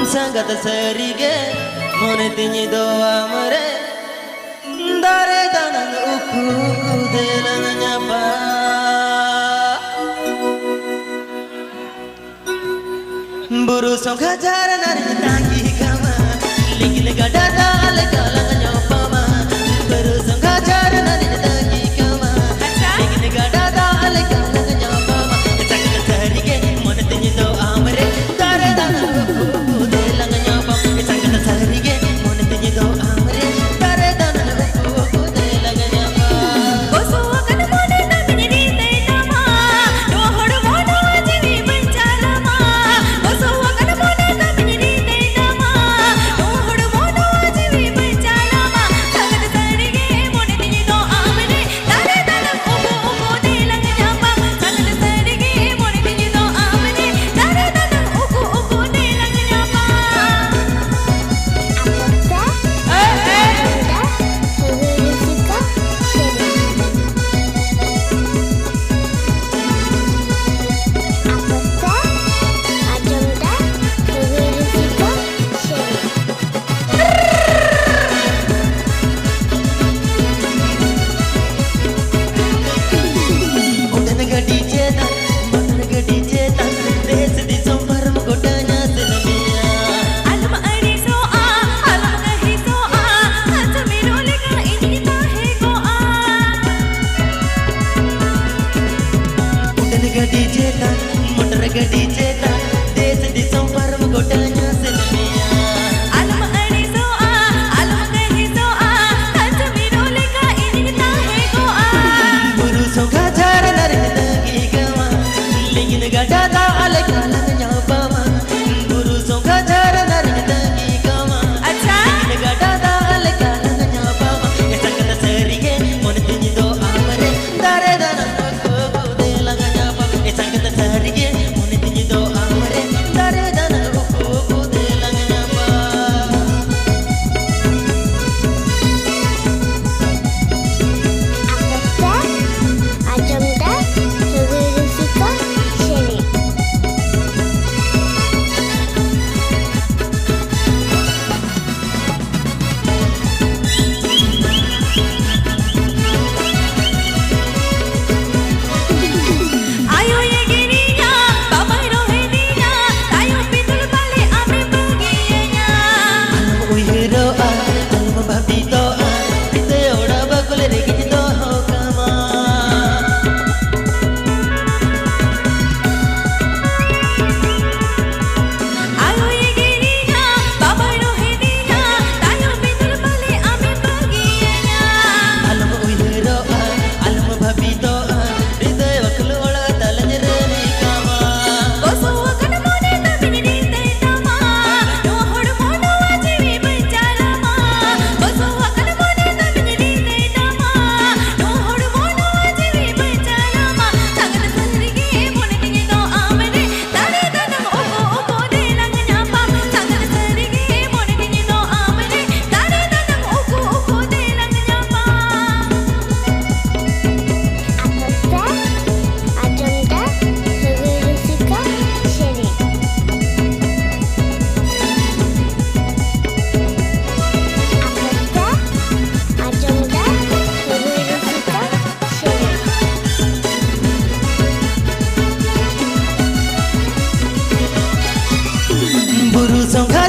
Sangat serige monetinya doa mere dare tanang uku delang nyapa buru song kajar nari tangi kama likin gada dale kalang nyapa ma buru song kajar nari tangi kama likin gada dale kalang nyapa ma sangat serige monetinya doa mere dare tanang uku gadi ceta des di sompar mgodanya senamia alam ani soa alam kahi soa kach mirole ka ini ta hai goa guru soga jar nar tangi kama lekin gada da ale kalang nyapa ma guru soga jar nar tangi kama acha lekin gada da ale kalang nyapa ma sangat serige mon tinyi do amare dare dana ko de lang nyapa sangat serige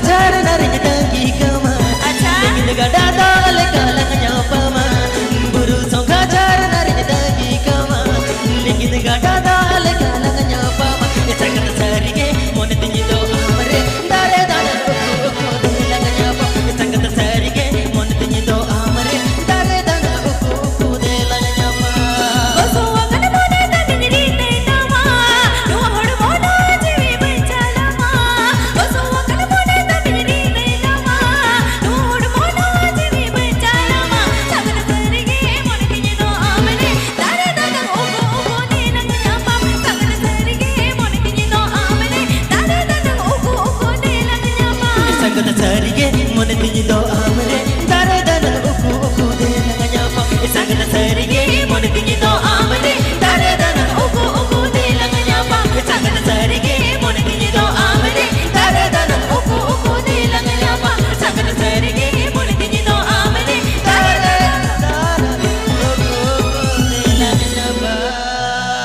Jar nari tangi kama lekin gada dale kalang nyapa ma guru songa jar nari tangi kama lekin gada dale kalang nyapa ma sangat serige mon tinyi do amare dare dare ko de lang nyapa sangat serige mon tinyi do amare dare dare ko de lang nyapa goso agan mone tangi ri te tama no hod mono jivi banchala ma goso agan serige mon tinyi do